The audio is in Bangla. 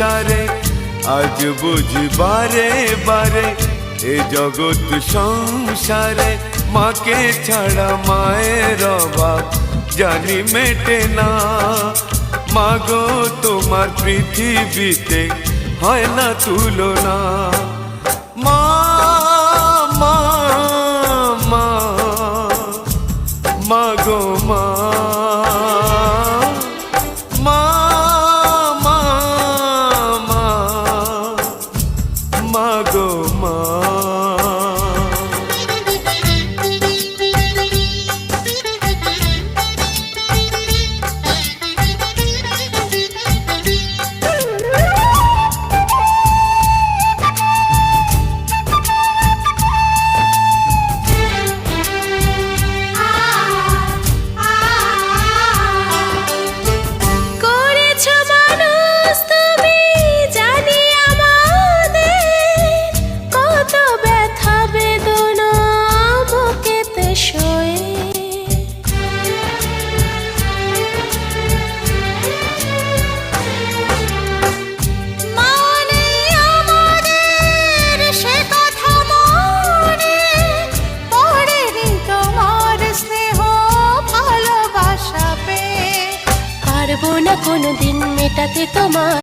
সংসারে আজ বুঝি বারে বারে এ জগৎ সংসারে মাকে ছাড়া মায়ের অভাব জানি মেটে না। মাগো তোমার পৃথিবীতে হয় না তুলনা। মা মা মা মাগো মা মা মা মা মাগো মা। পারবো না কোনোদিন মেটাতে তোমার